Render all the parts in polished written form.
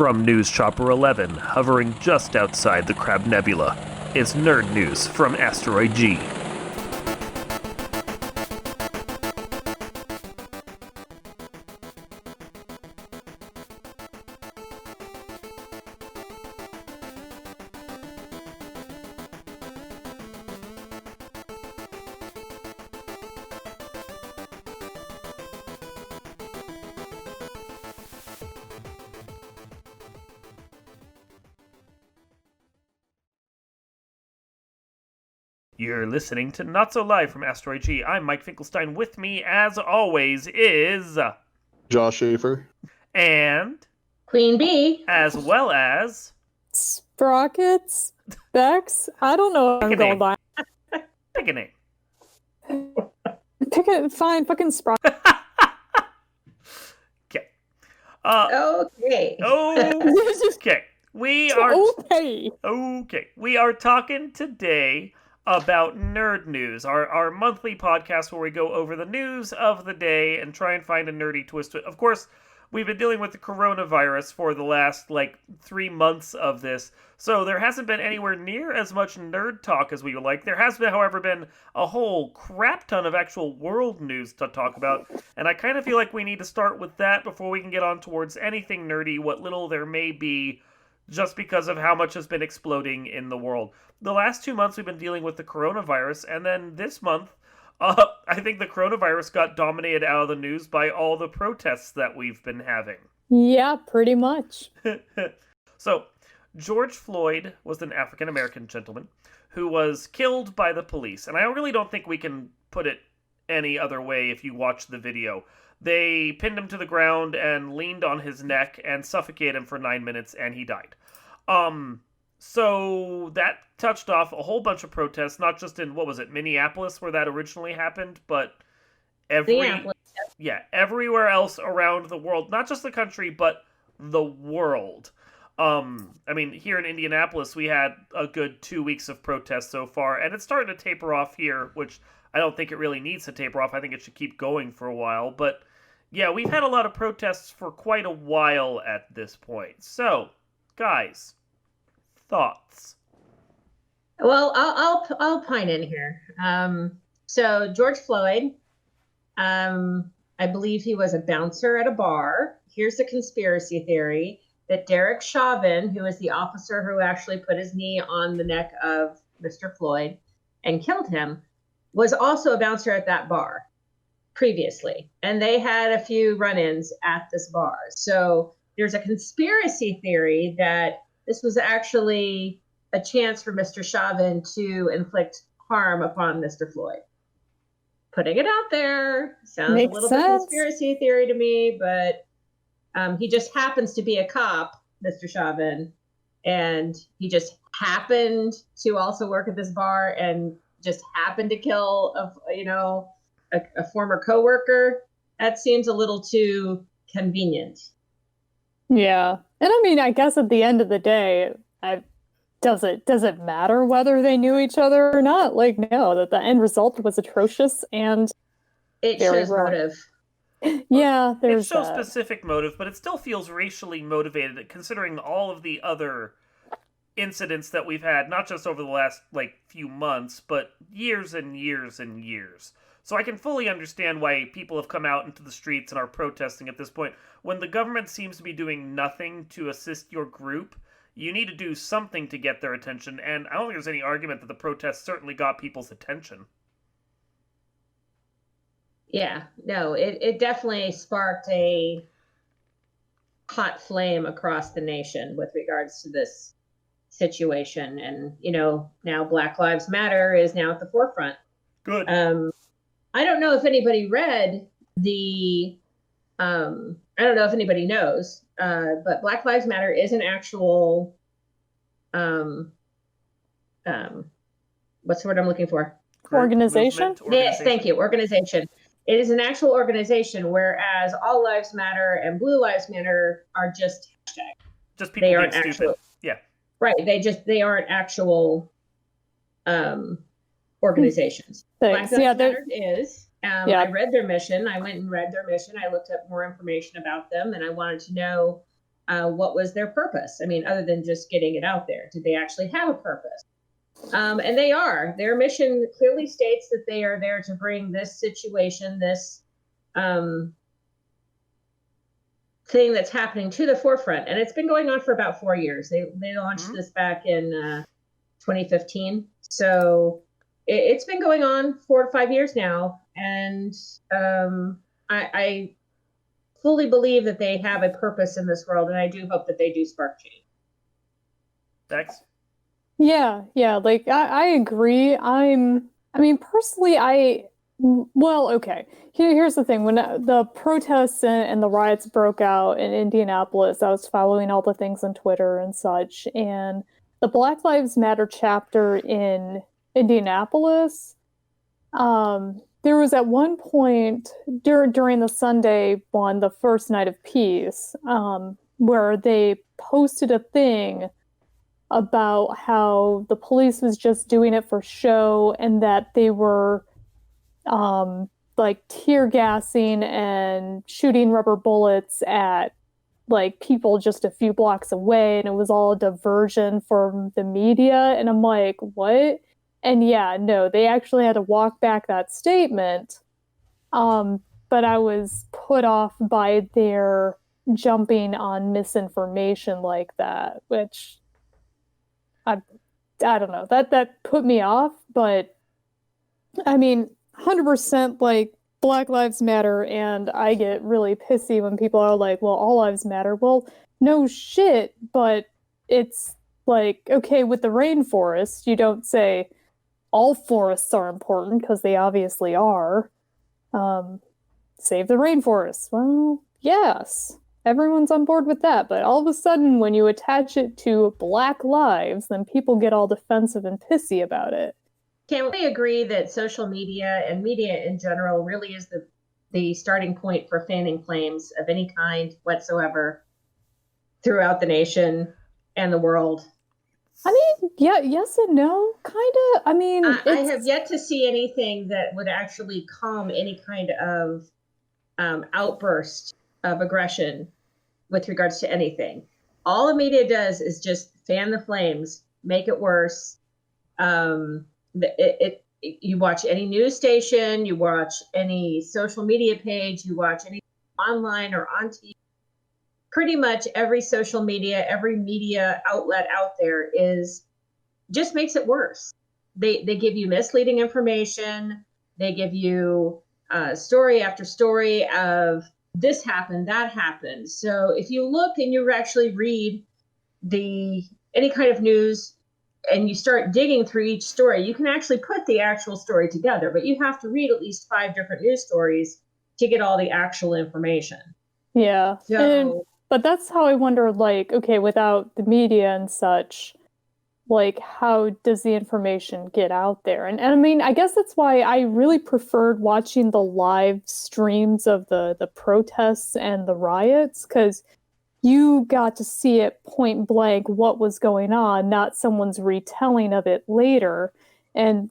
From News Chopper 11, hovering just outside the Crab Nebula, it's nerd news from Asteroid G. You're listening to Not So Live from Asteroid G. I'm Mike Finkelstein. With me, as always, is... Josh Schaefer. And... Queen Bee. As well as... Sprockets? Bex? I don't know what I'm going by. Pick a name. Pick it, fine, fucking Sprocket. Okay. Okay. Okay. We are... Okay. We are talking today about Nerd News, our monthly podcast where we go over the news of the day and try and find a nerdy twist to it. Of course, we've been dealing with the coronavirus for the last, 3 months of this, so there hasn't been anywhere near as much nerd talk as we would like. There has been, however, been a whole crap ton of actual world news to talk about, and I kind of feel like we need to start with that before we can get on towards anything nerdy, what little there may be, just because of how much has been exploding in the world. The last 2 months we've been dealing with the coronavirus, and then this month, I think the coronavirus got dominated out of the news by all the protests that we've been having. Yeah, pretty much. So, George Floyd was an African-American gentleman who was killed by the police, and I really don't think we can put it any other way if you watch the video. They pinned him to the ground and leaned on his neck and suffocated him for 9 minutes, and he died. So that touched off a whole bunch of protests, not just in, Minneapolis, where that originally happened, but everywhere else around the world. Not just the country, but the world. Here in Indianapolis, we had a good 2 weeks of protests so far, and it's starting to taper off here, which I don't think it really needs to taper off. I think it should keep going for a while, but yeah, we've had a lot of protests for quite a while at this point. So, guys, thoughts? Well, I'll pine in here. So George Floyd, I believe he was a bouncer at a bar. Here's the conspiracy theory that Derek Chauvin, who is the officer who actually put his knee on the neck of Mr. Floyd and killed him, was also a bouncer at that bar previously. And they had a few run-ins at this bar. So there's a conspiracy theory that this was actually a chance for Mr. Chauvin to inflict harm upon Mr. Floyd. Putting it out there. Sounds Makes a little sense. bit conspiracy theory to me, but he just happens to be a cop, Mr. Chauvin, and he just happened to also work at this bar and just happened to kill a former coworker. That seems a little too convenient. Yeah. And I guess at the end of the day, does it matter whether they knew each other or not? No, that the end result was atrocious and it very shows wrong. Motive. Yeah, it shows specific motive, but it still feels racially motivated considering all of the other incidents that we've had, not just over the last few months, but years and years and years. So I can fully understand why people have come out into the streets and are protesting at this point. When the government seems to be doing nothing to assist your group, you need to do something to get their attention, and I don't think there's any argument that the protests certainly got people's attention. Yeah, no, it definitely sparked a hot flame across the nation with regards to this situation. And, now Black Lives Matter is now at the forefront. Good. I don't know if anybody read I don't know if anybody knows, but Black Lives Matter is an actual, what's the word I'm looking for? Organization? Yes, thank you. Organization. It is an actual organization, whereas All Lives Matter and Blue Lives Matter are just hashtag. Just people being stupid. Actual, yeah. Right. They aren't actual organizations. Thanks. Black Lives Yeah, Matter is. Yeah. I read their mission. I went and read their mission. I looked up more information about them, and I wanted to know what was their purpose? I mean, other than just getting it out there, did they actually have a purpose? And they are. Their mission clearly states that they are there to bring this situation, this thing that's happening to the forefront. And it's been going on for about 4 years. They launched this back in 2015. So it's been going on 4 to 5 years now. And I fully believe that they have a purpose in this world. And I do hope that they do spark change. Dex? Yeah, like I agree. Personally, well, okay. Here's the thing. When the protests and the riots broke out in Indianapolis, I was following all the things on Twitter and such, and the Black Lives Matter chapter in Indianapolis, there was at one point during the Sunday one, the first night of peace, where they posted a thing about how the police was just doing it for show and that they were like tear gassing and shooting rubber bullets at like people just a few blocks away, and it was all a diversion from the media. And I'm like, what? And yeah, no, they actually had to walk back that statement. But I was put off by their jumping on misinformation like that, which I don't know. That put me off, but I mean, 100% like Black Lives Matter, and I get really pissy when people are like, well, all lives matter. Well, no shit, but it's like, okay, with the rainforest, you don't say all forests are important, because they obviously are. Save the rainforest. Well, yes, everyone's on board with that, but all of a sudden, when you attach it to Black lives, then people get all defensive and pissy about it. Can we agree that social media and media in general really is the starting point for fanning flames of any kind whatsoever throughout the nation and the world? I mean, yeah, yes and no, kind of. I mean, I have yet to see anything that would actually calm any kind of outburst of aggression with regards to anything. All the media does is just fan the flames, make it worse. You watch any news station, you watch any social media page, you watch any online or on TV. Pretty much every social media, every media outlet out there just makes it worse. They give you misleading information. They give you story after story of this happened, that happened. So if you look and you actually read any kind of news and you start digging through each story, you can actually put the actual story together, but you have to read at least 5 different news stories to get all the actual information. Yeah. But that's how I wonder, like, okay, without the media and such, like, how does the information get out there? And I mean, I guess that's why I really preferred watching the live streams of the protests and the riots, because you got to see it point blank what was going on, not someone's retelling of it later. And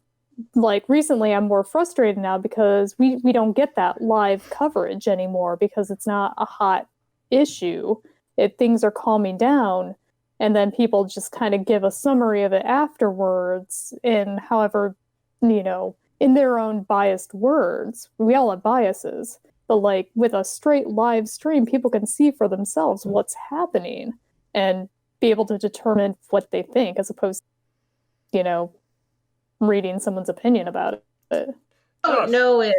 like recently, I'm more frustrated now because we don't get that live coverage anymore, because it's not a hot issue. Things are calming down, and then people just kind of give a summary of it afterwards in however, in their own biased words. We all have biases, but like with a straight live stream, people can see for themselves what's happening and be able to determine what they think, as opposed to, reading someone's opinion about it. I don't know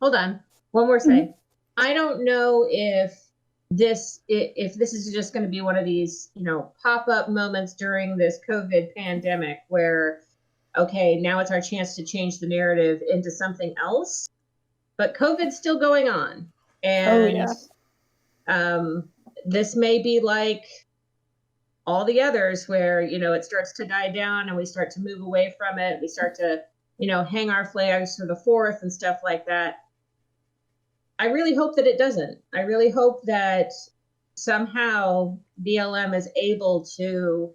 hold on, one more thing. Mm-hmm. I don't know if this is just going to be one of these, pop-up moments during this COVID pandemic where, okay, now it's our chance to change the narrative into something else. But COVID's still going on. And this may be like all the others where, it starts to die down and we start to move away from it. We start to, hang our flags for the 4th and stuff like that. I really hope that it doesn't. I really hope that somehow BLM is able to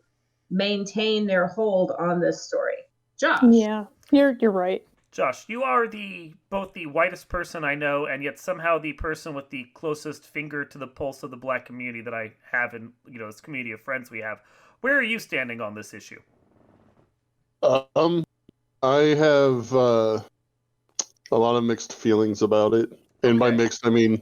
maintain their hold on this story. Josh. Yeah, you're right. Josh, you are both the whitest person I know, and yet somehow the person with the closest finger to the pulse of the black community that I have in this community of friends we have. Where are you standing on this issue? I have a lot of mixed feelings about it, and by mixed I mean,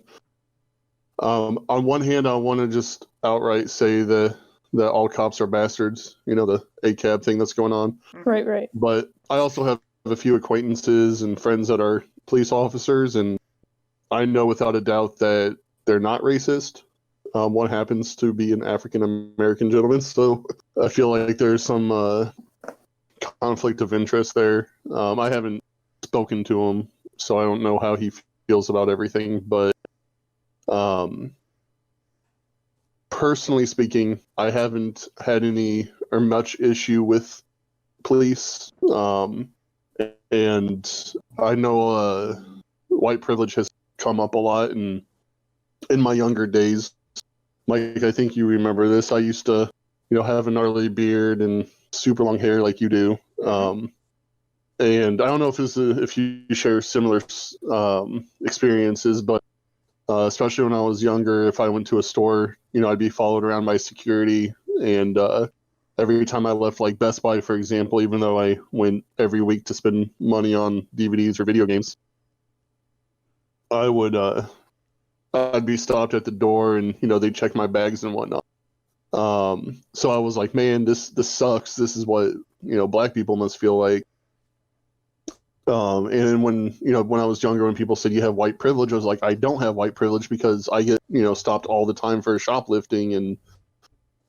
on one hand, I want to just outright say that all cops are bastards. The ACAB thing that's going on. Right. But I also have a few acquaintances and friends that are police officers, and I know without a doubt that they're not racist. One happens to be an African American gentleman, so I feel like there's some conflict of interest there. I haven't spoken to him, so I don't know how he feels about everything, but personally speaking, I haven't had any or much issue with police. And I know white privilege has come up a lot, and in my younger days, Mike, I think you remember this. I used to, have a gnarly beard and super long hair like you do. And I don't know if you share similar experiences, but especially when I was younger, if I went to a store, I'd be followed around by security, and every time I left, like Best Buy, for example, even though I went every week to spend money on DVDs or video games, I'd be stopped at the door, and they'd check my bags and whatnot. So I was like, man, this sucks. This is what black people must feel like. And then when I was younger, when people said you have white privilege, I was like, I don't have white privilege because I get stopped all the time for shoplifting, and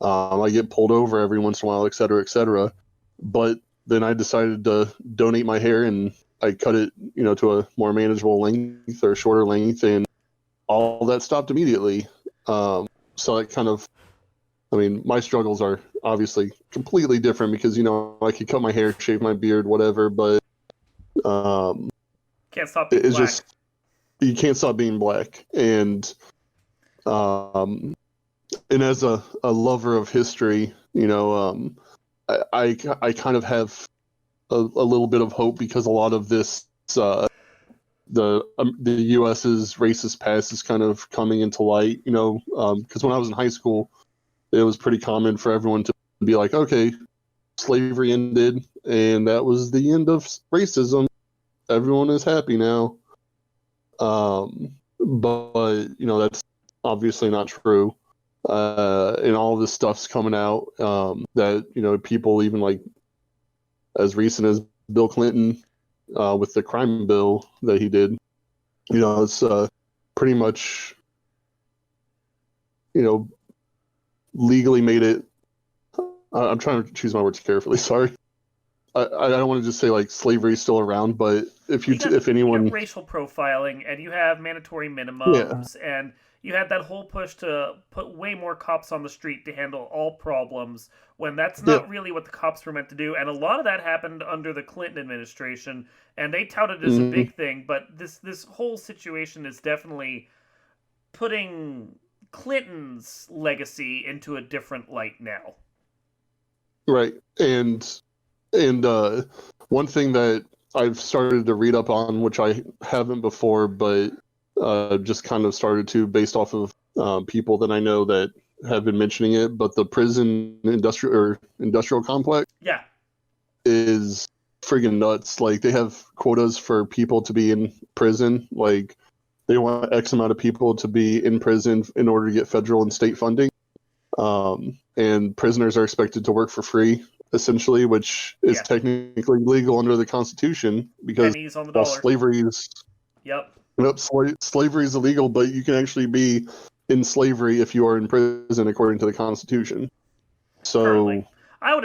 I get pulled over every once in a while, et cetera, et cetera. But then I decided to donate my hair, and I cut it, to a more manageable length or shorter length, and all that stopped immediately. So it kind of, my struggles are obviously completely different because, I could cut my hair, shave my beard, whatever, but can't stop being black. You can't stop being black. And as a lover of history, I kind of have a little bit of hope because a lot of this, the U.S.'s racist past is kind of coming into light, because when I was in high school, it was pretty common for everyone to be like, okay, slavery ended, and that was the end of racism. Everyone is happy now. But that's obviously not true. And all this stuff's coming out that people even like as recent as Bill Clinton with the crime bill that he did. It's pretty much legally made it. I'm trying to choose my words carefully. Sorry. I don't want to just say like slavery is still around, but if anyone, you have racial profiling and you have mandatory minimums, and you had that whole push to put way more cops on the street to handle all problems when that's not really what the cops were meant to do. And a lot of that happened under the Clinton administration, and they touted it as a big thing. But this whole situation is definitely putting Clinton's legacy into a different light now. Right. And one thing that I've started to read up on, which I haven't before, but just kind of started to based off of people that I know that have been mentioning it, but the prison industrial complex is friggin' nuts. Like, they have quotas for people to be in prison. Like, they want X amount of people to be in prison in order to get federal and state funding. And prisoners are expected to work for free, essentially, which is technically legal under the Constitution, because while slavery is slavery is illegal, but you can actually be in slavery if you are in prison according to the Constitution. So currently, I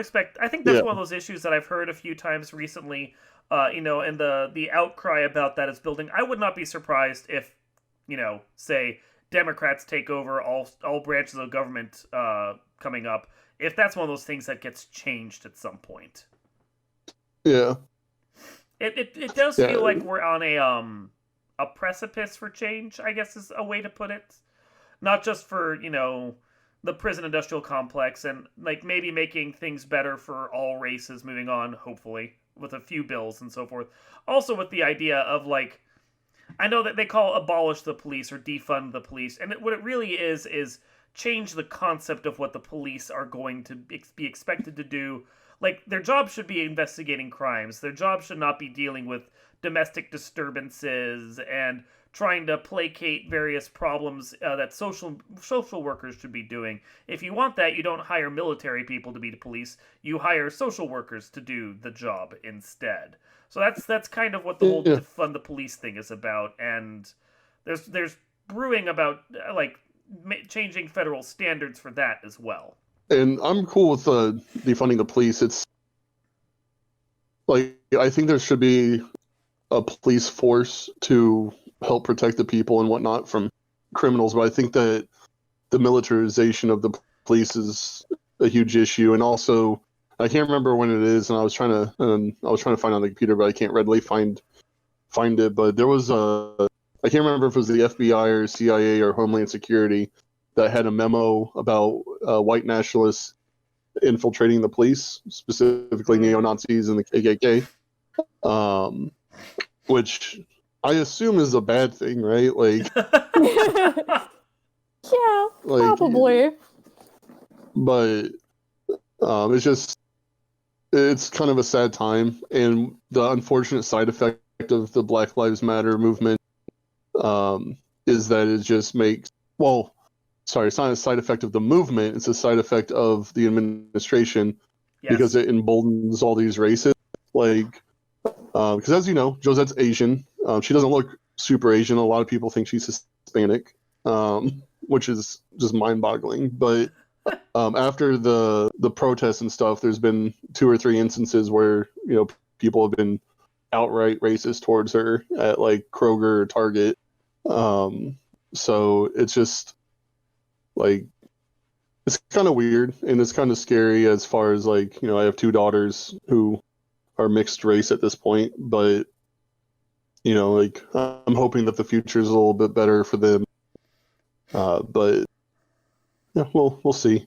think that's one of those issues that I've heard a few times recently, and the outcry about that is building. I would not be surprised if, say, Democrats take over all branches of government coming up, if that's one of those things that gets changed at some point. Yeah. It does feel like we're on a precipice for change, I guess is a way to put it. Not just for, the prison industrial complex and like maybe making things better for all races moving on, hopefully. with a few bills and so forth. Also with the idea of like, I know that they call abolish the police or defund the police, and what it really is change the concept of what the police are going to be expected to do. Like, their job should be investigating crimes. Their job should not be dealing with domestic disturbances and trying to placate various problems that social workers should be doing. If you want that, you don't hire military people to be the police. You hire social workers to do the job instead. So that's kind of what the whole defund the police thing is about. And there's brewing about like changing federal standards for that as well. And I'm cool with defunding the police. It's like, I think there should be a police force to help protect the people and whatnot from criminals, but I think that the militarization of the police is a huge issue. And also, I can't remember when it is, and I was trying to find it on the computer, but I can't readily find it. But there was I can't remember if it was the FBI or CIA or Homeland Security that had a memo about white nationalists infiltrating the police, specifically neo-Nazis and the KKK, which I assume is a bad thing, right? Like, yeah, like, probably. But it's kind of a sad time, and the unfortunate side effect of the Black Lives Matter movement is that it just makes, well, sorry, it's not a side effect of the movement, it's a side effect of the administration, because it emboldens all these races. Like, because as you know, Josette's Asian. She doesn't look super Asian. A lot of people think she's Hispanic, which is just mind-boggling. But after the protests and stuff, there's been 2 or 3 instances where, you know, people have been outright racist towards her at like Kroger or Target. So it's just like, it's kind of weird, and it's kind of scary as far as like, you know, I have 2 daughters who are mixed race at this point, but you know, like, I'm hoping that the future is a little bit better for them. But yeah, we'll see.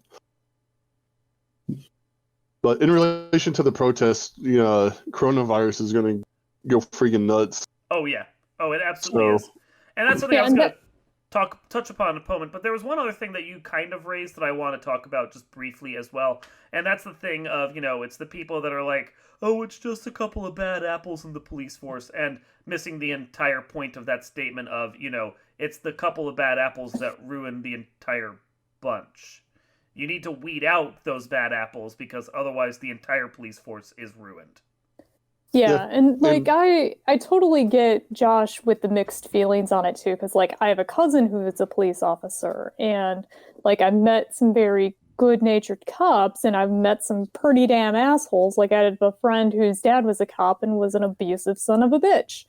But in relation to the protests, you know, coronavirus is going to go freaking nuts. Oh yeah, it absolutely is, and that's something I was going to touch upon in a moment. But there was one other thing that you kind of raised that I want to talk about just briefly as well, and that's the thing of, you know, it's the people that are like, oh, it's just a couple of bad apples in the police force, and missing the entire point of that statement of, you know, it's the couple of bad apples that ruin the entire bunch. You need to weed out those bad apples, because otherwise the entire police force is ruined. Yeah, and like I totally get Josh with the mixed feelings on it too, because like I have a cousin who is a police officer, and like I've met some very good-natured cops, and I've met some pretty damn assholes. Like I had a friend whose dad was a cop and was an abusive son of a bitch.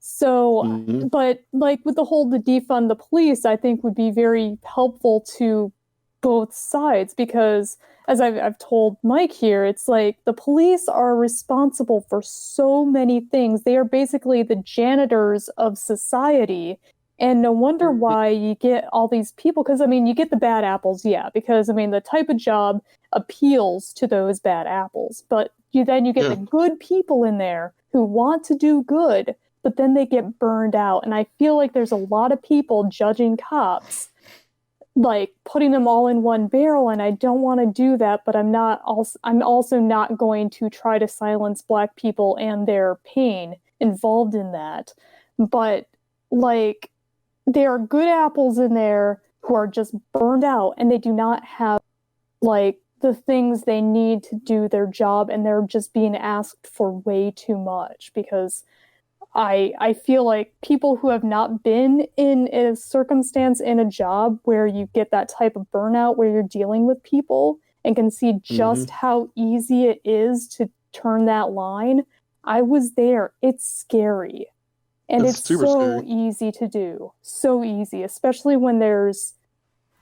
So, but like with the defund the police, I think would be very helpful to both sides, because as I've told Mike here, it's like the police are responsible for so many things. They are basically the janitors of society. And no wonder why you get all these people, because, I mean, you get the bad apples, yeah, because, I mean, the type of job appeals to those bad apples. But then you get the good people in there who want to do good, but then they get burned out. And I feel like there's a lot of people judging cops, like putting them all in one barrel, and I don't want to do that, but I'm also not going to try to silence Black people and their pain involved in that. But like, there are good apples in there who are just burned out, and they do not have like the things they need to do their job, and they're just being asked for way too much, because I feel like people who have not been in a circumstance in a job where you get that type of burnout, where you're dealing with people and can see just how easy it is to turn that line. I was there. It's scary. And it's so scary. Easy to do. So easy, especially when there's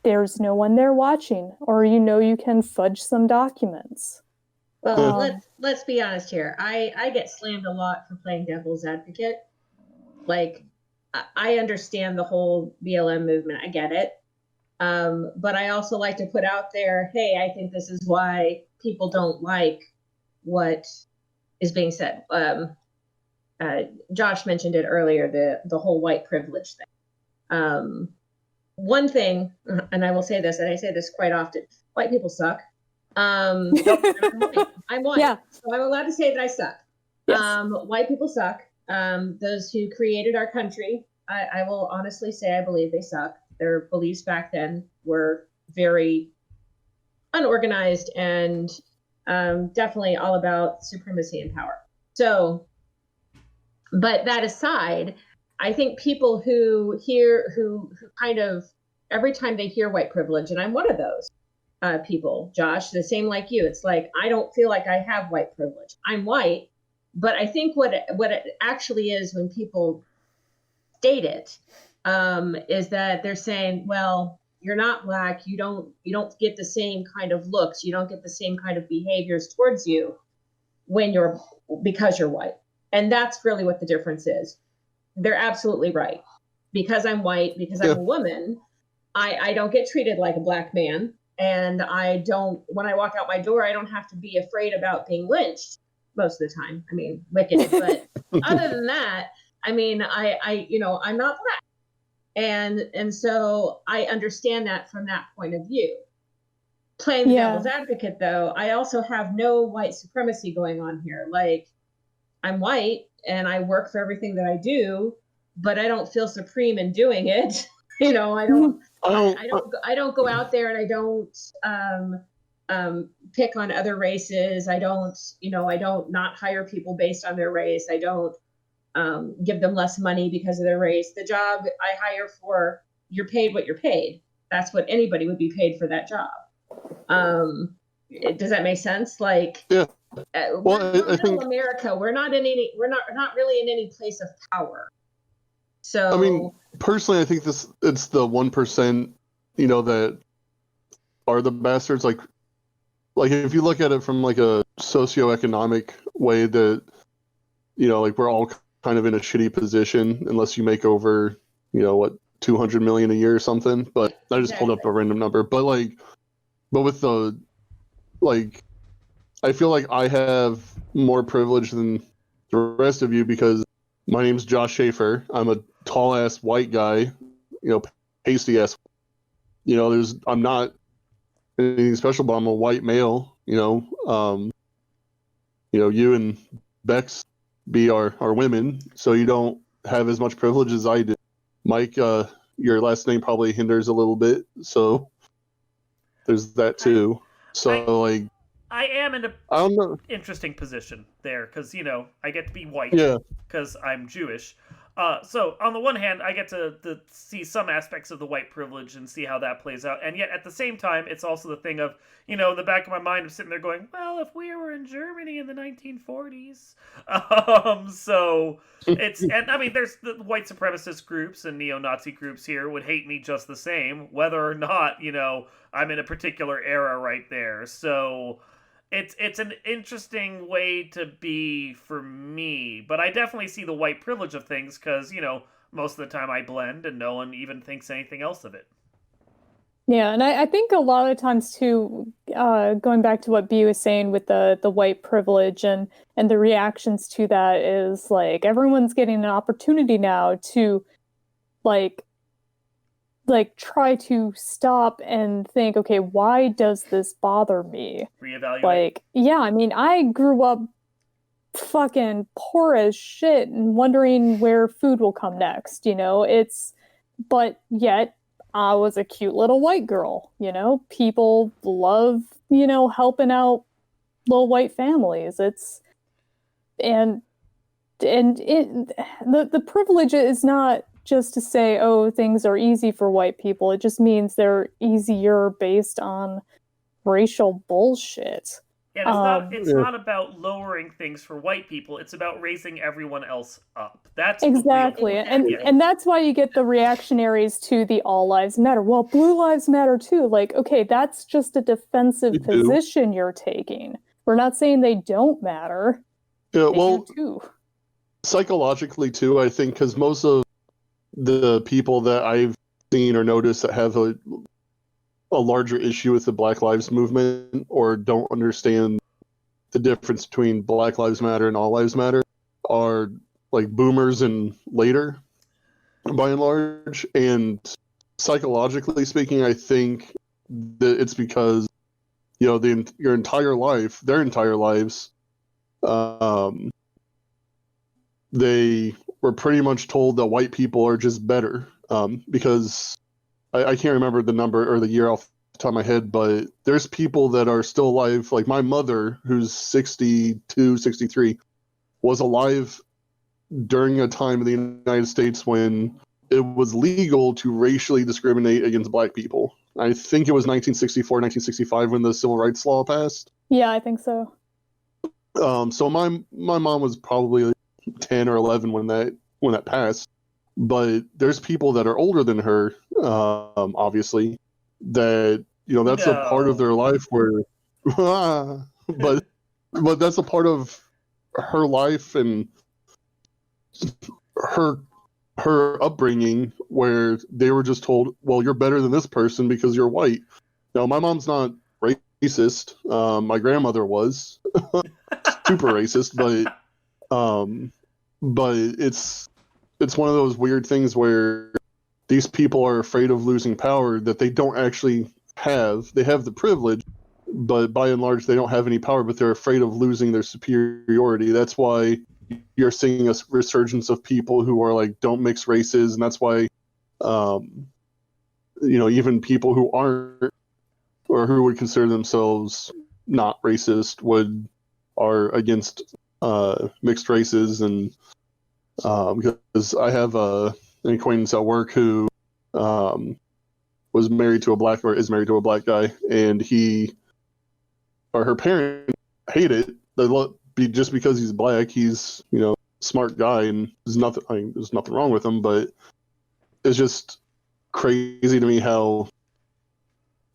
no one there watching, or you can fudge some documents. Well, let's be honest here. I get slammed a lot for playing devil's advocate. Like, I understand the whole BLM movement. I get it. But I also like to put out there, hey, I think this is why people don't like what is being said. Josh mentioned it earlier, the whole white privilege thing. One thing, and I will say this, and I say this quite often: white people suck. I'm white, Yeah. so I'm allowed to say that I suck. Yes. White people suck. Those who created our country, I will honestly say I believe they suck. Their beliefs back then were very unorganized and definitely all about supremacy and power. So, but that aside, I think people who kind of, every time they hear white privilege, and I'm one of those people, Josh, the same like you, it's like, I don't feel like I have white privilege. I'm white, but I think what it actually is when people state it is that they're saying, well, you're not Black, you don't get the same kind of looks, you don't get the same kind of behaviors towards you because you're white. And that's really what the difference is. They're absolutely right. Because I'm white, because I'm a woman, I don't get treated like a Black man. And when I walk out my door, I don't have to be afraid about being lynched most of the time. I mean, wicked, but other than that, I mean, I'm not Black. And so I understand that from that point of view. Playing the devil's advocate, though, I also have no white supremacy going on here. Like, I'm white and I work for everything that I do, but I don't feel supreme in doing it. I don't go out there and I don't pick on other races. I don't not hire people based on their race. I don't give them less money because of their race. The job I hire for, you're paid what you're paid. That's what anybody would be paid for that job. Does that make sense? Like, yeah. We're middle America. We're not really in any place of power. So I mean, personally, I think it's the 1%, that are the bastards. Like if you look at it from like a socioeconomic way, that like we're all kind of in a shitty position unless you make over 200 million a year or something. But I just pulled up a random number. But with the I feel like I have more privilege than the rest of you because my name's Josh Schaefer. I'm a tall ass white guy, pasty ass. I'm not anything special, but I'm a white male. You and Bex B are women, so you don't have as much privilege as I do. Mike, your last name probably hinders a little bit, so there's that too. I am in an interesting position there because, I get to be white because I'm Jewish. So on the one hand, I get to see some aspects of the white privilege and see how that plays out. And yet at the same time, it's also the thing of, the back of my mind of sitting there going, well, if we were in Germany in the 1940s. So and I mean, there's the white supremacist groups and neo-Nazi groups here would hate me just the same, whether or not, I'm in a particular era right there. So it's an interesting way to be for me, but I definitely see the white privilege of things because, most of the time I blend and no one even thinks anything else of it. Yeah, and I think a lot of times too, going back to what B was saying with the white privilege and the reactions to that is like everyone's getting an opportunity now to like try to stop and think, okay, why does this bother me? Reevaluate. I mean, I grew up fucking poor as shit and wondering where food will come next, but yet I was a cute little white girl, people love, helping out little white families. The privilege is not just to say, oh, things are easy for white people. It just means they're easier based on racial bullshit. And it's not about lowering things for white people. It's about raising everyone else up. That's exactly. And that's why you get the reactionaries to the all lives matter. Well, blue lives matter too. Like, okay, that's just a defensive position you're taking. We're not saying they don't matter. Yeah, they do too. Psychologically too, I think, because most of the people that I've seen or noticed that have a larger issue with the Black Lives Movement or don't understand the difference between Black Lives Matter and All Lives Matter are like boomers and later, by and large. And psychologically speaking, I think that it's because, you know, your entire life, their entire lives, they were pretty much told that white people are just better. Because I can't remember the number or the year off the top of my head, but there's people that are still alive. Like my mother, who's 62, 63, was alive during a time in the United States when it was legal to racially discriminate against black people. I think it was 1964, 1965 when the Civil Rights Law passed. Yeah, I think so. So my mom was probably 10 or 11 when that passed. But there's people that are older than her, obviously, that, you know, that's a part of their life where, but that's a part of her life and her upbringing where they were just told, well, you're better than this person because you're white. Now, my mom's not racist. My grandmother was super racist, but it's one of those weird things where these people are afraid of losing power that they don't actually have. They have the privilege, but by and large, they don't have any power, but they're afraid of losing their superiority. That's why you're seeing a resurgence of people who are like, don't mix races. And that's why, you know, even people who aren't or who would consider themselves not racist are against mixed races. And because I have an acquaintance at work who was married to a black or is married to a black guy, and he or her parents hate it. Just because he's black, he's, you know, smart guy, and there's nothing wrong with him. But it's just crazy to me how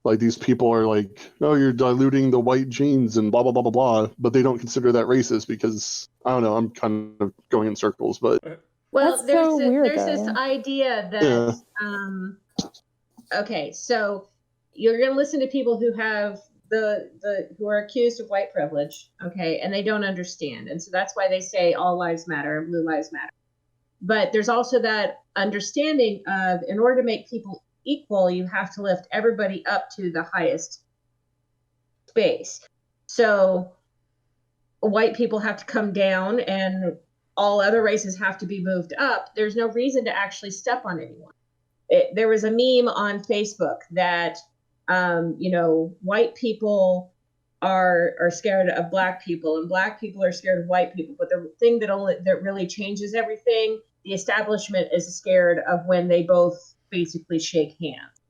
like these people are like, oh, you're diluting the white genes and blah blah blah blah blah, but they don't consider that racist because I don't know. I'm kind of going in circles, but well, That's so weird, there's though, this yeah. idea that okay, so you're going to listen to people who have who are accused of white privilege, okay, and they don't understand, and so that's why they say all lives matter and blue lives matter. But there's also that understanding of, in order to make people equal, you have to lift everybody up to the highest space. So white people have to come down and all other races have to be moved up. There's no reason to actually step on anyone. There was a meme on Facebook that, you know, white people are scared of black people and black people are scared of white people. But the thing that really changes everything, the establishment is scared of when they both basically shake hands.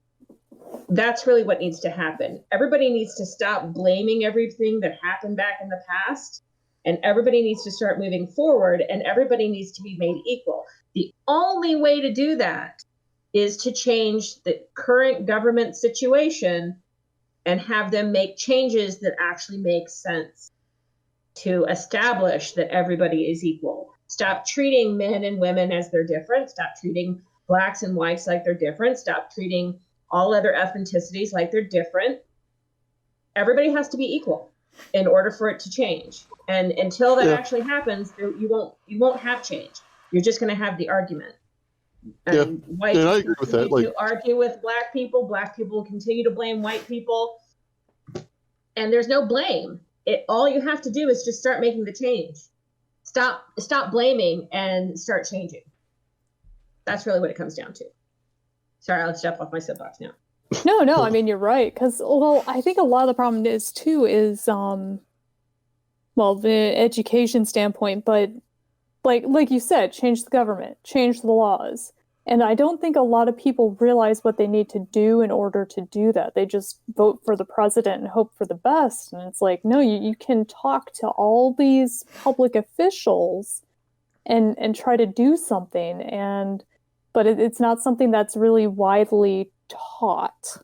That's really what needs to happen. Everybody needs to stop blaming everything that happened back in the past, and everybody needs to start moving forward, and everybody needs to be made equal. The only way to do that is to change the current government situation and have them make changes that actually make sense to establish that everybody is equal. Stop treating men and women as they're different. Stop treating blacks and whites like they're different. Stop treating all other ethnicities like they're different. Everybody has to be equal in order for it to change. And until that actually happens, you won't have change. You're just going to have the argument. And white I agree with that. Like, to argue with black people will continue to blame white people. And there's no blame. All you have to do is just start making the change. Stop blaming and start changing. That's really what it comes down to. Sorry, I'll step off my soapbox now. No, I mean, you're right. Because, well, I think a lot of the problem is, the education standpoint, but like you said, change the government, change the laws. And I don't think a lot of people realize what they need to do in order to do that. They just vote for the president and hope for the best. And it's like, no, you can talk to all these public officials and try to do something. But it's not something that's really widely taught.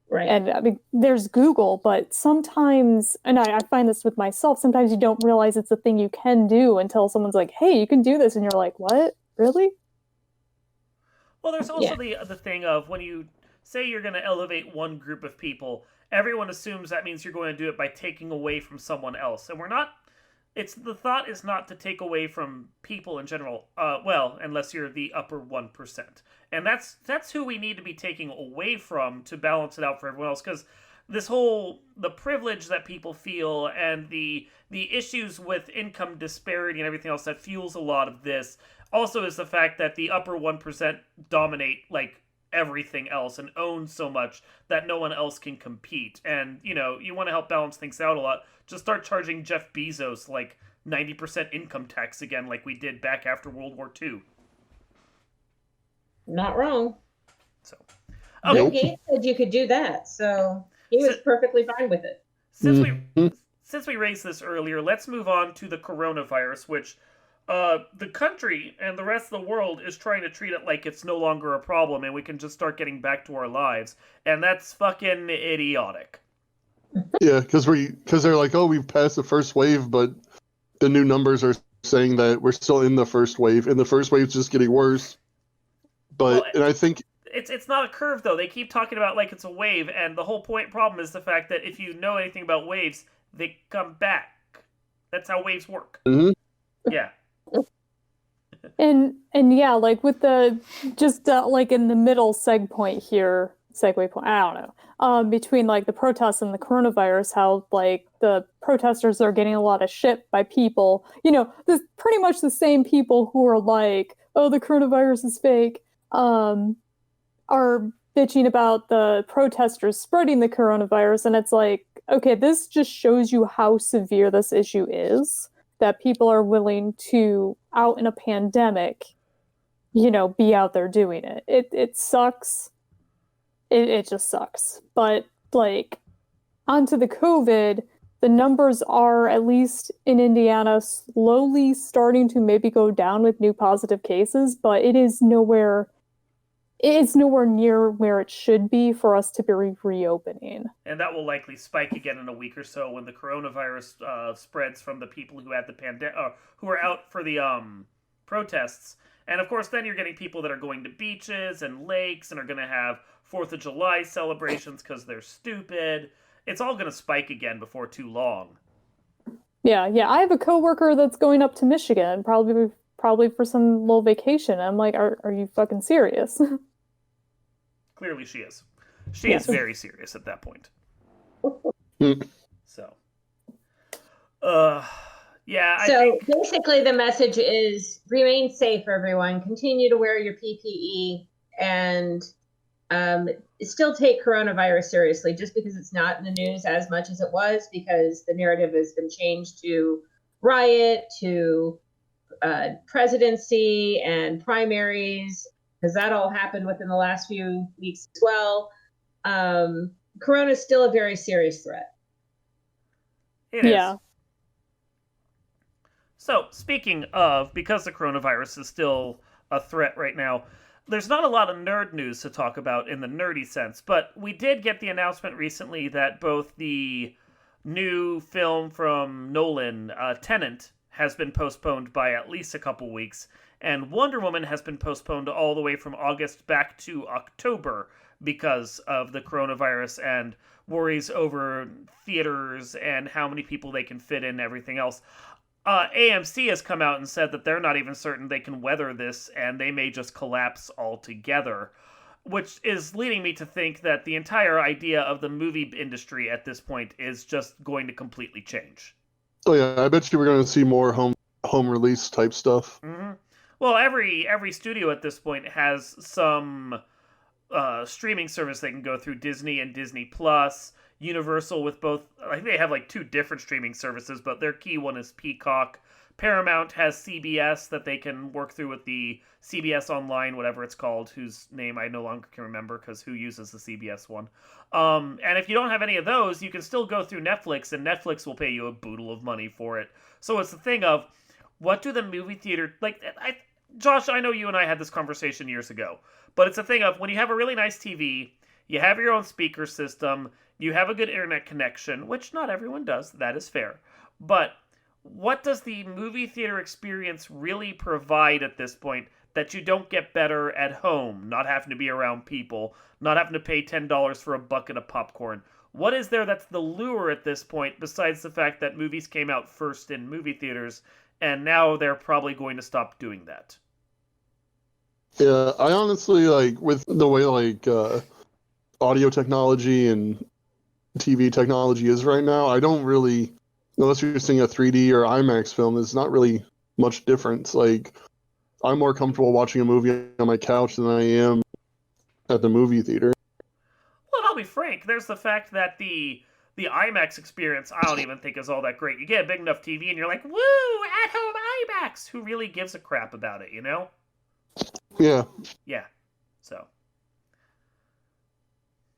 Right. And I mean, there's Google, but sometimes, and I find this with myself, sometimes you don't realize it's a thing you can do until someone's like, hey, you can do this. And you're like, what? Really? Well, there's also the thing of when you say you're going to elevate one group of people, everyone assumes that means you're going to do it by taking away from someone else, and we're not. It's the thought is not to take away from people in general. Well, unless you're the upper 1%, and that's who we need to be taking away from to balance it out for everyone else. Because the privilege that people feel and the issues with income disparity and everything else that fuels a lot of this also is the fact that the upper 1% dominate like everything else and own so much that no one else can compete. And you want to help balance things out a lot, just start charging Jeff Bezos like 90% income tax again, like we did back after World War II. Not wrong. So Bill Gates said you could do that, so he was perfectly fine with it. Since we raised this earlier, let's move on to the coronavirus, which the country and the rest of the world is trying to treat it like it's no longer a problem and we can just start getting back to our lives. And that's fucking idiotic. Yeah, because they're like, oh, we've passed the first wave, but the new numbers are saying that we're still in the first wave, and the first wave's just getting worse. But, and I think... It's not a curve, though. They keep talking about like it's a wave, and the whole problem is the fact that if you know anything about waves, they come back. That's how waves work. Mm-hmm. Yeah. And yeah, like with the just like in the middle segue point, I don't know, between like the protests and the coronavirus, how like the protesters are getting a lot of shit by people, there's pretty much the same people who are like, oh, the coronavirus is fake, are bitching about the protesters spreading the coronavirus. And it's like, okay, this just shows you how severe this issue is, that people are willing to, out in a pandemic, be out there doing it. It sucks. It just sucks. But, like, onto the COVID, the numbers are, at least in Indiana, slowly starting to maybe go down with new positive cases, but it's nowhere near where it should be for us to be reopening. And that will likely spike again in a week or so when the coronavirus spreads from the people who had the who are out for the protests. And of course, then you're getting people that are going to beaches and lakes and are going to have 4th of July celebrations because they're stupid. It's all going to spike again before too long. Yeah. I have a coworker that's going up to Michigan, probably for some little vacation. I'm like, are you fucking serious? Clearly she is. She is very serious at that point. So. Yeah. So basically the message is remain safe, everyone. Continue to wear your PPE and still take coronavirus seriously, just because it's not in the news as much as it was, because the narrative has been changed to riot, to presidency and primaries, because that all happened within the last few weeks as well. Corona is still a very serious threat. It is. So, speaking of, because the coronavirus is still a threat right now, there's not a lot of nerd news to talk about in the nerdy sense, but we did get the announcement recently that both the new film from Nolan, Tenet, has been postponed by at least a couple weeks, and Wonder Woman has been postponed all the way from August back to October because of the coronavirus and worries over theaters and how many people they can fit in and everything else. AMC has come out and said that they're not even certain they can weather this, and they may just collapse altogether, which is leading me to think that the entire idea of the movie industry at this point is just going to completely change. Oh yeah, I bet you we're going to see more home release type stuff. Mm-hmm. Well, every studio at this point has some streaming service they can go through. Disney and Disney Plus, Universal with both. I think they have like 2 different streaming services, but their key one is Peacock. Paramount has CBS that they can work through with the CBS Online, whatever it's called, whose name I no longer can remember because who uses the CBS one. And if you don't have any of those, you can still go through Netflix, and Netflix will pay you a boodle of money for it. So it's the thing of, what do the movie theater... Josh, I know you and I had this conversation years ago, but it's a thing of, when you have a really nice TV, you have your own speaker system, you have a good internet connection, which not everyone does, that is fair, but what does the movie theater experience really provide at this point that you don't get better at home, not having to be around people, not having to pay $10 for a bucket of popcorn? What is there that's the lure at this point, besides the fact that movies came out first in movie theaters, and now they're probably going to stop doing that? Yeah, I honestly like with the way audio technology and TV technology is right now. I don't really, unless you're seeing a 3D or IMAX film, it's not really much difference. Like, I'm more comfortable watching a movie on my couch than I am at the movie theater. Well, and I'll be frank. There's the fact that the IMAX experience I don't even think is all that great. You get a big enough TV and you're like, woo, at home IMAX. Who really gives a crap about it? You know? Yeah. Yeah. So.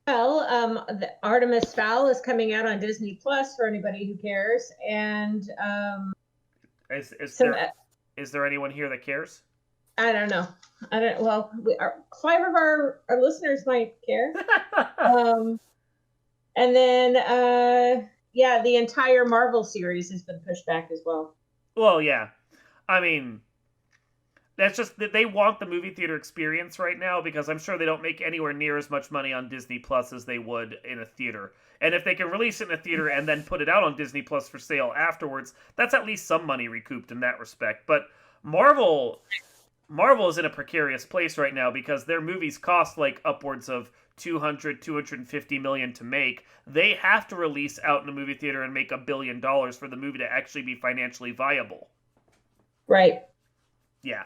Well, the Artemis Fowl is coming out on Disney Plus for anybody who cares, and Is there anyone here that cares? I don't know. I don't. Well, five of our listeners might care. And then yeah, the entire Marvel series has been pushed back as well. Well, yeah. I mean, that's just that they want the movie theater experience right now, because I'm sure they don't make anywhere near as much money on Disney Plus as they would in a theater. And if they can release it in a theater and then put it out on Disney Plus for sale afterwards, that's at least some money recouped in that respect. But Marvel is in a precarious place right now because their movies cost like upwards of 250 million to make. They have to release out in a movie theater and make $1 billion for the movie to actually be financially viable. Right. Yeah.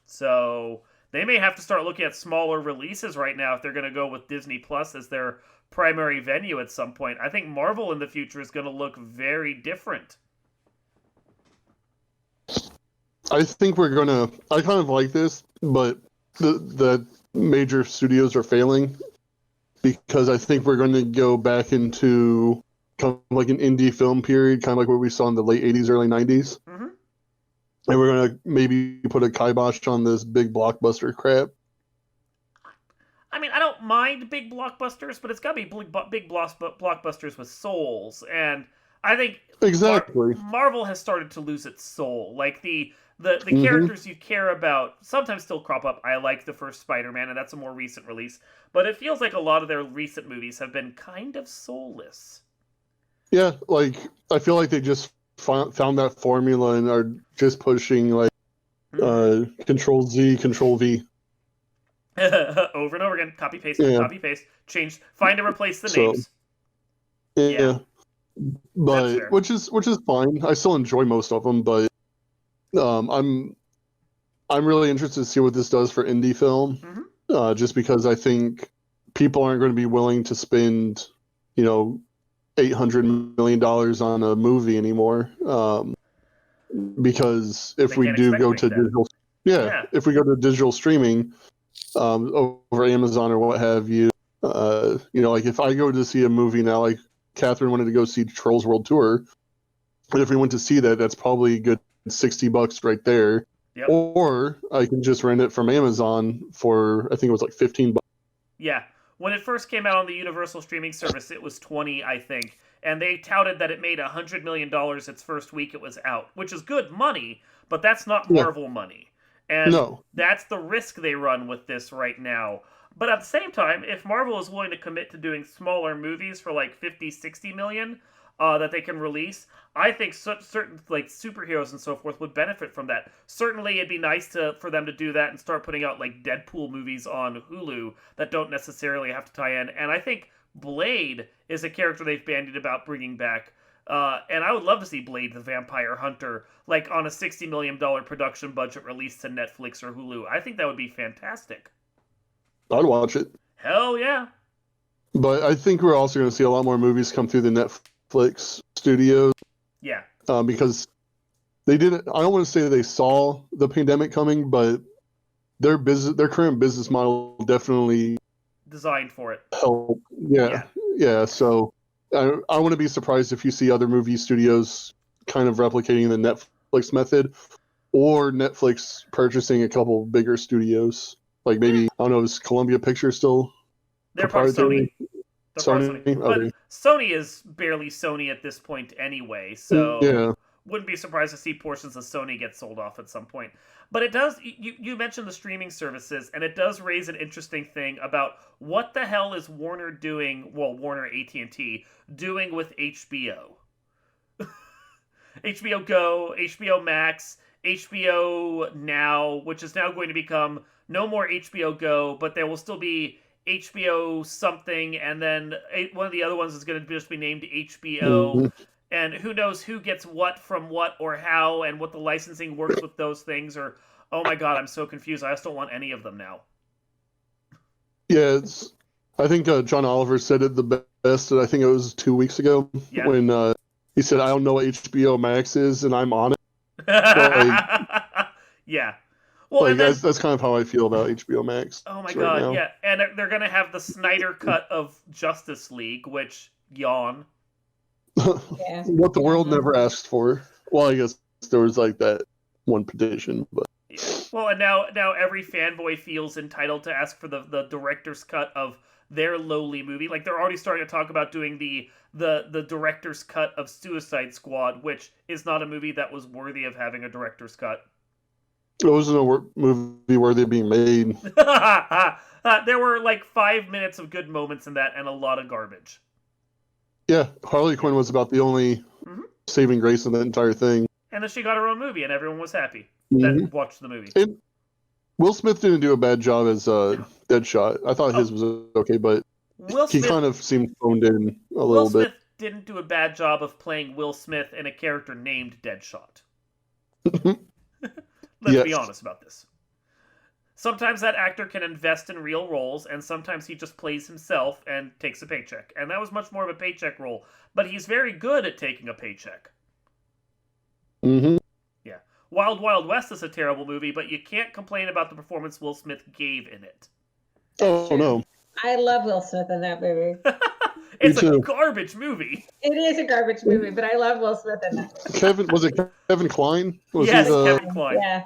So they may have to start looking at smaller releases right now if they're going to go with Disney Plus as their primary venue at some point. I think Marvel in the future is going to look very different. I think I kind of like this, but the major studios are failing because I think we're going to go back into kind of like an indie film period, kind of like what we saw in the late 80s, early 90s. Mm-hmm. And we're going to maybe put a kibosh on this big blockbuster crap. I mean, I don't mind big blockbusters, but it's got to be big blockbusters with souls. And I think exactly Marvel has started to lose its soul. Like the characters you care about sometimes still crop up. I like the first Spider-Man, and that's a more recent release. But it feels like a lot of their recent movies have been kind of soulless. Yeah, like I feel like they just found that formula and are just pushing like Control Z, Control V. Over and over again, copy paste, copy paste, change, find and replace the names. Yeah, but which is fine. I still enjoy most of them, but I'm really interested to see what this does for indie film. Just because I think people aren't going to be willing to spend, $800 million on a movie anymore. Because if we do go to digital, if we go to digital streaming, over Amazon or what have you, like if I go to see a movie now, like Catherine wanted to go see Trolls World Tour, and if we went to see that, that's probably a good $60 right there. Yep. Or I can just rent it from Amazon for, I think it was like $15. Yeah. When it first came out on the Universal streaming service, it was $20, I think. And they touted that it made $100 million its first week it was out, which is good money, but that's not Marvel money. And that's the risk they run with this right now. But at the same time, if Marvel is willing to commit to doing smaller movies for like 50, 60 million that they can release, I think certain like superheroes and so forth would benefit from that. Certainly it'd be nice for them to do that and start putting out like Deadpool movies on Hulu that don't necessarily have to tie in. And I think Blade is a character they've bandied about bringing back. And I would love to see Blade the Vampire Hunter like on a $60 million production budget released to Netflix or Hulu. I think that would be fantastic. I'd watch it. Hell yeah. But I think we're also going to see a lot more movies come through the Netflix studios. Yeah. Because they didn't, I don't want to say they saw the pandemic coming, but their current business model definitely designed for it. Help. Yeah. So I want to be surprised if you see other movie studios kind of replicating the Netflix method, or Netflix purchasing a couple bigger studios. Like maybe, I don't know, is Columbia Pictures still? They're part of Sony. Sony? But Sony is barely Sony at this point anyway, so wouldn't be surprised to see portions of Sony get sold off at some point. But it does, you mentioned the streaming services, and it does raise an interesting thing about what the hell is Warner doing, well, Warner AT&T, doing with HBO. HBO Go, HBO Max, HBO Now, which is now going to become no more HBO Go, but there will still be HBO something, and then one of the other ones is going to just be named HBO, and who knows who gets what from what or how, and what the licensing works with those things, or, oh my god, I'm so confused, I just don't want any of them now. Yeah, I think John Oliver said it the best, I think it was 2 weeks ago, when he said, I don't know what HBO Max is, and I'm on it. Yeah. Well, like that's kind of how I feel about HBO Max. Oh my god, now. Yeah. And they're going to have the Snyder cut of Justice League, which, yawn. What the world never asked for. Well, I guess there was like that one petition, but... Yeah. Well, and now every fanboy feels entitled to ask for the director's cut of their lowly movie. Like, they're already starting to talk about doing the director's cut of Suicide Squad, which is not a movie that was worthy of having a director's cut. It wasn't a movie worthy of being made. There were like 5 minutes of good moments in that and a lot of garbage. Yeah, Harley Quinn was about the only saving grace in that entire thing. And then she got her own movie and everyone was happy that watched the movie. And Will Smith didn't do a bad job as Deadshot. I thought his was okay, but he kind of seemed phoned in a little bit. Will Smith didn't do a bad job of playing Will Smith in a character named Deadshot. Let's be honest about this. Sometimes that actor can invest in real roles, and sometimes he just plays himself and takes a paycheck. And that was much more of a paycheck role. But he's very good at taking a paycheck. Mm-hmm. Yeah. Wild Wild West is a terrible movie, but you can't complain about the performance Will Smith gave in it. Oh, no. I love Will Smith in that movie. It's a garbage movie. It is a garbage movie, but I love Will Smith in that. Was it Kevin Kline? Yes, Kevin Kline.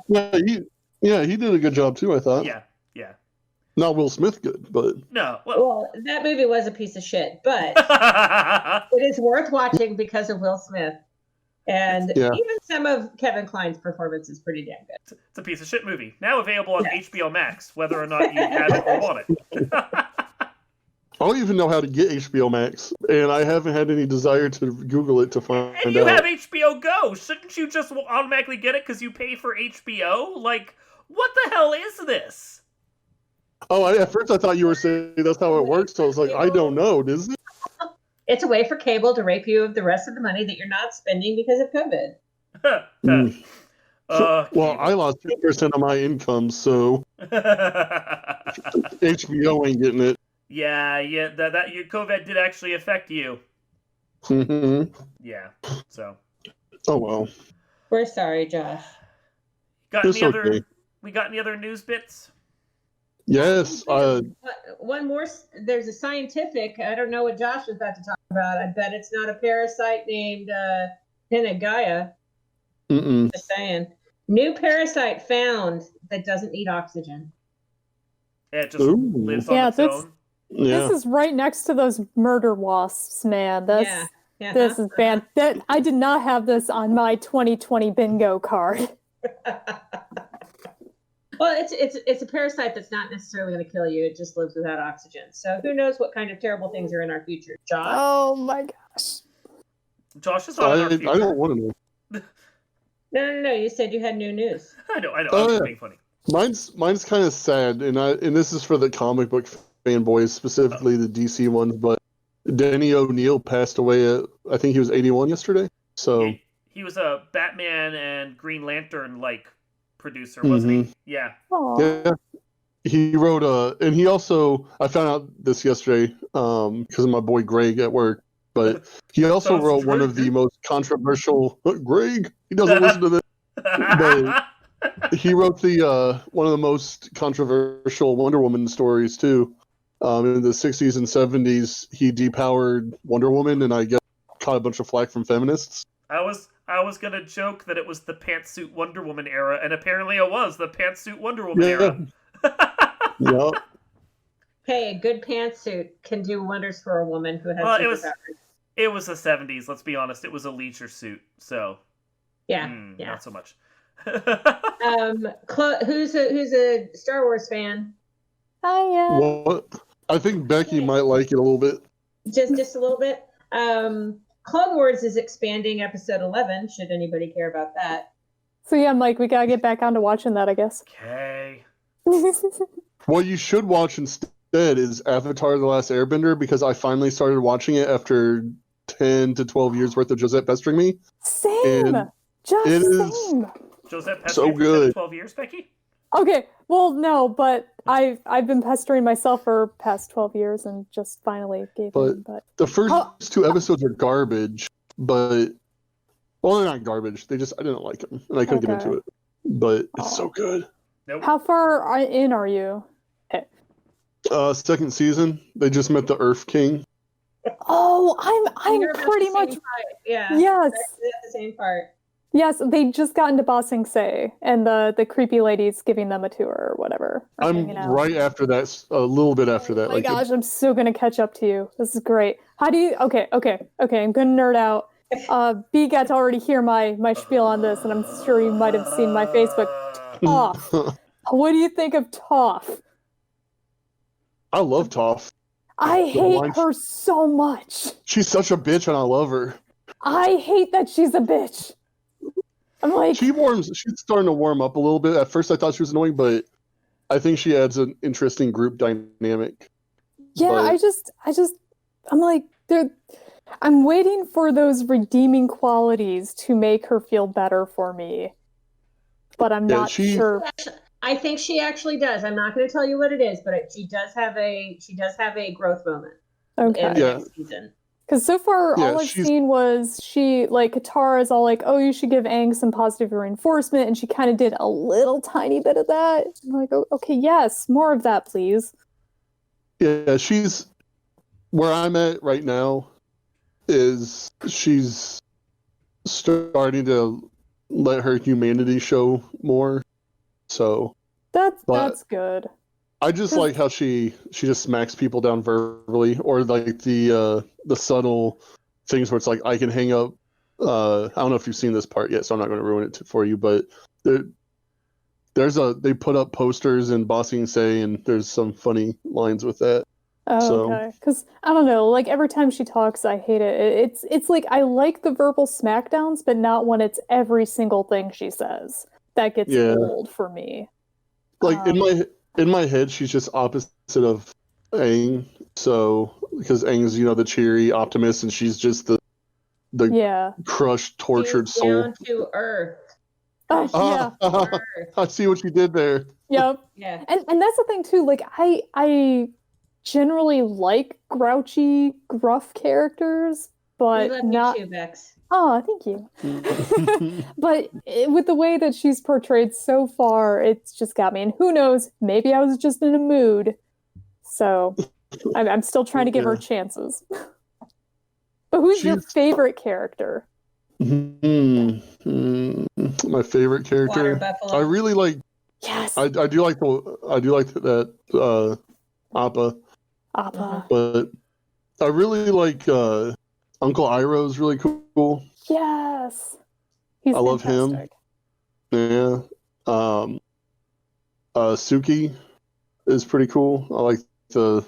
Yeah, he did a good job too, I thought. Yeah. Not Will Smith good, but... No. Well, that movie was a piece of shit, but it is worth watching because of Will Smith. And even some of Kevin Kline's performance is pretty damn good. It's a piece of shit movie. Now available on HBO Max, whether or not you have it or want it. I don't even know how to get HBO Max, and I haven't had any desire to Google it to find out. And you have HBO Go! Shouldn't you just automatically get it because you pay for HBO? Like, what the hell is this? Oh, at first I thought you were saying that's how it works, so I was like, I don't know, is it? It's a way for cable to rape you of the rest of the money that you're not spending because of COVID. Well, I lost 10% of my income, so HBO ain't getting it. Yeah, that your COVID did actually affect you. Mm-hmm. Yeah, so. Oh well. We're sorry, Josh. We got any other news bits? Yes. One more. There's a scientific. I don't know what Josh was about to talk about. I bet it's not a parasite named Pinagaya. Just saying. New parasite found that doesn't need oxygen. It just lives on its own. This is right next to those murder wasps, man. This is bad. I did not have this on my 2020 bingo card. Well, it's a parasite that's not necessarily going to kill you. It just lives without oxygen. So who knows what kind of terrible things are in our future, Josh? Oh my gosh. Josh is not in our future. I don't want to know. No. You said you had new news. I know. I was being funny. Mine's kind of sad, and this is for the comic book fanboys, specifically the DC ones. But Denny O'Neil passed away I think he was 81 yesterday. So he was a Batman and Green Lantern producer, wasn't he? Yeah. Aww. Yeah. He wrote and he also, I found out this yesterday because of my boy Greg at work, but he also wrote one of the most controversial. Greg, he doesn't listen to this. But he wrote one of the most controversial Wonder Woman stories too. In the 60s and 70s, he depowered Wonder Woman, and I guess caught a bunch of flack from feminists. I was gonna joke that it was the pantsuit Wonder Woman era, and apparently it was the pantsuit Wonder Woman era. Yep. Hey, a good pantsuit can do wonders for a woman who has superpowers. It was the 70s. Let's be honest. It was a leisure suit, so. Yeah, yeah. Not so much. Who's a Star Wars fan? What? I think Becky might like it a little bit. Just a little bit. Clone Wars is expanding episode 11. Should anybody care about that? So yeah, Mike, we gotta get back on to watching that, I guess. Okay. What you should watch instead is Avatar: The Last Airbender, because I finally started watching it after 10 to 12 years worth of Josette pestering me. Same. And Just it is same. Josette pestering so you for 10 good. to 12 years, Becky? Okay, well, no, but I've been pestering myself for past 12 years and just finally gave in. But The first two episodes are garbage, but well, they're not garbage. I didn't like them, and I couldn't get into it. But it's so good. Nope. How far in are you? Second season, they just met the Earth King. Oh, I'm You're about pretty the much same part. Yeah. yes. That's the same part. Yes, they just got into Ba Sing Se, and the creepy lady's giving them a tour or whatever. or I'm hanging out. right after that, a little bit after that. Oh my gosh, I'm so gonna catch up to you. This is great. How do you? Okay. I'm gonna nerd out. B got to already hear my spiel on this, and I'm sure you might have seen my Facebook. Toph. What do you think of Toph? I love Toph. I hate her so much. She's such a bitch, and I love her. I hate that she's a bitch. I'm like, She's starting to warm up a little bit. At first, I thought she was annoying, but I think she adds an interesting group dynamic. yeah, But I'm like, I'm waiting for those redeeming qualities to make her feel better for me, but I'm not sure. I think she actually does. I'm not going to tell you what it is, but she does have a growth moment in the next season. Because so far, all I've seen was Katara is all like, oh, you should give Aang some positive reinforcement, and she kind of did a little tiny bit of that. I'm like, oh, okay, yes, more of that, please. Yeah, she's where I'm at right now is she's starting to let her humanity show more. So that's good. I just like how she just smacks people down verbally, or like the subtle things where it's like I can hang up. I don't know if you've seen this part yet, so I'm not going to ruin it for you. But they put up posters in Ba Sing Se, and there's some funny lines with that. Oh, okay. Because I don't know, like every time she talks, I hate it. It's like I like the verbal smackdowns, but not when it's every single thing she says. That gets old for me. Like in my head, she's just opposite of Aang. So because Aang's the cheery optimist, and she's just the crushed, tortured soul. Down to earth. I see what you did there. Yep. Yeah. And that's the thing too. Like I generally like grouchy, gruff characters, but we love not. You too, Bex. Oh, thank you. But with the way that she's portrayed so far, it's just got me. And who knows? Maybe I was just in a mood. So I'm still trying to give her chances. But who's your favorite character? My favorite character. Water buffalo. I really like. Yes. I do like that Appa. Appa. But I really like Uncle Iroh's really cool. Yes. I love him. Yeah. Suki is pretty cool. I like the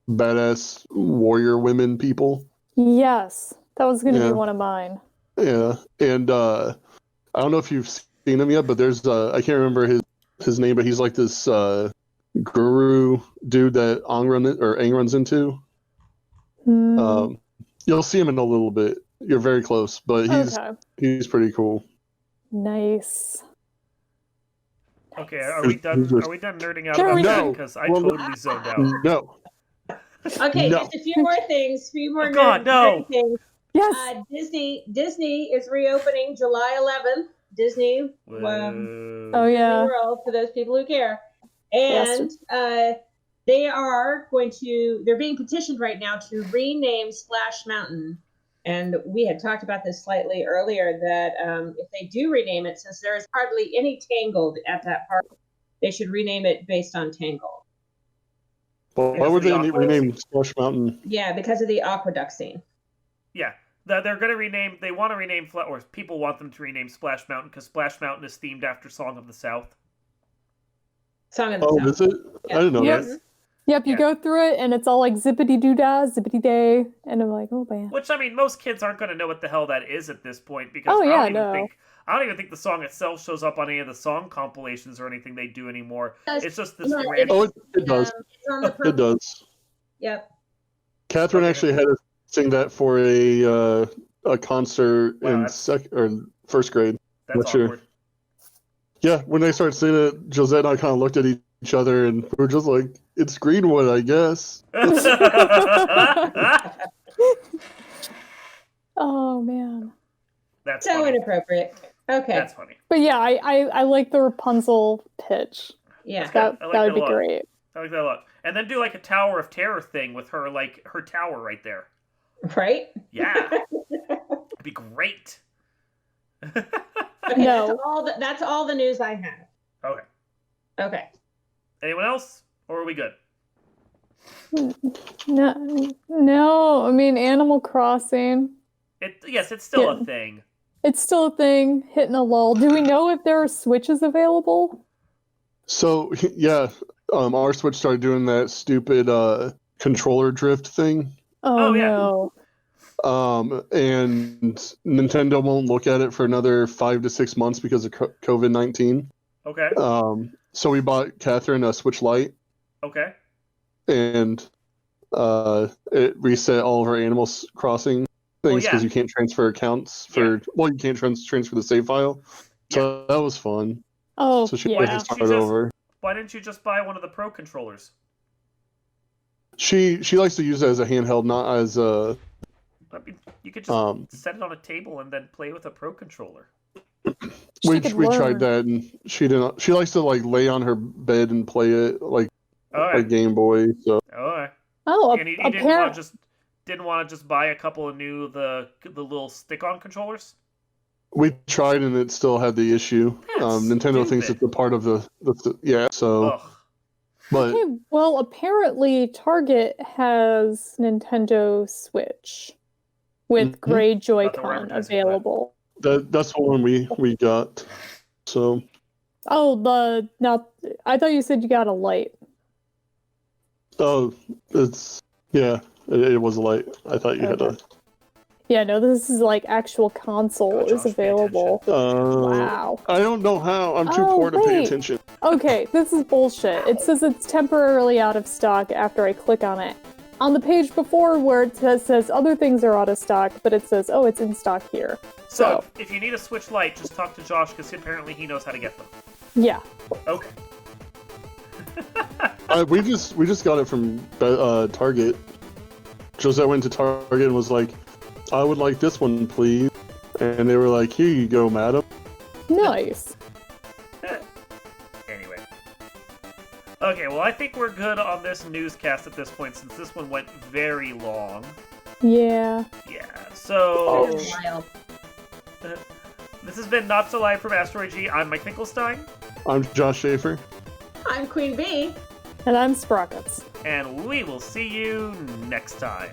badass warrior women people. Yes. That was going to be one of mine. Yeah. And I don't know if you've seen him yet, but there's I can't remember his name, but he's like this guru dude that Aang runs into. You'll see him in a little bit. You're very close, but he's pretty cool. Nice. Okay, are we done nerding out about that? Because I totally zoned out. No. Okay, just a few more things. No. Things. Yes. Disney is reopening July 11th. Disney. Oh yeah. World, for those people who care. And they're being petitioned right now to rename Splash Mountain. And we had talked about this slightly earlier, that if they do rename it, since there is hardly any Tangled at that park, they should rename it based on Tangled. Why would they rename Splash Mountain? Yeah, because of the aqueduct scene. Yeah, That they're going to rename. They want to rename, or people want them to rename Splash Mountain because Splash Mountain is themed after Song of the South. Song of the Oh, South. is it? Yeah. I didn't know Yes. that. Yep, you Yeah. go through it, and it's all like zippity doo dah, zippity day, and I'm like, oh man. Which, I mean, most kids aren't going to know what the hell that is at this point because Oh, yeah, I no. don't even think the song itself shows up on any of the song compilations or anything they do anymore. It's just this No, random. Oh, it does. It's on the It purple. does. Yep. Catherine Okay. actually had us sing that for a concert Wow, in first grade. That's Not sure. awkward. Yeah, when they started singing it, Josette and I kind of looked at each other and we were just like, "It's Greenwood, I guess." Oh man. That's So funny. inappropriate. Okay. That's funny. But yeah, I like the Rapunzel pitch. Yeah. Good. I like That would that be a lot. great. I like that a lot. And then do like a Tower of Terror thing with her, like her tower right there. Right? Yeah. It'd be great. Okay, No. that's all the news I have. Okay. Okay. Anyone else? Or are we good? No, I mean Animal Crossing. Yes, it's still Yeah. a thing. It's still a thing, hitting a lull. Do we know if there are Switches available? So yeah, our Switch started doing that stupid controller drift thing. Oh, yeah. No. And Nintendo won't look at it for another 5 to 6 months because of COVID-19. Okay. So we bought Catherine a Switch Lite, Okay. and it reset all of our Animal Crossing things because yeah. you can't transfer accounts for. Well, you can't transfer the save file. So that was fun. Oh, So she yeah. had to She start just- over. Why didn't you just buy one of the Pro controllers? She likes to use it as a handheld, not as a. I mean, you could just set it on a table and then play with a Pro controller. We could tried learn. that and she didn't. She likes to like lay on her bed and play it like All a right. Game Boy. So All right. Oh, And you apparently. didn't want to just buy a couple of new the little stick-on controllers? we tried and it still had the issue. That's Nintendo thinks stupid. it's a part of the yeah. So, Ugh. but Okay, well, apparently Target has Nintendo Switch with Mhm. gray Thought they were Joy-Con advertising for that. available. that's the one we got. So Oh, I thought you said you got a light. oh, it's yeah. It was light. I thought you had a. Yeah, no, this is like actual console Oh, is Josh, pay available. Wow. I don't know how. I'm too Oh, poor to pay wait. attention. Okay, this is bullshit. It says it's temporarily out of stock after I click on it. On the page before where it says other things are out of stock, but it says, oh, it's in stock here. So, if you need a Switch Lite, just talk to Josh because apparently he knows how to get them. Yeah. Okay. We just got it from Target. Josette went to Target and was like, "I would like this one, please." And they were like, "Here you go, madam." Nice. Anyway. Okay, well, I think we're good on this newscast at this point since this one went very long. Yeah. Yeah, so It's wild. this has been Not So Live from Asteroid G. I'm Mike Finkelstein, I'm Josh Schaefer. I'm Queen Bee. And I'm Sprockets. and we will see you next time.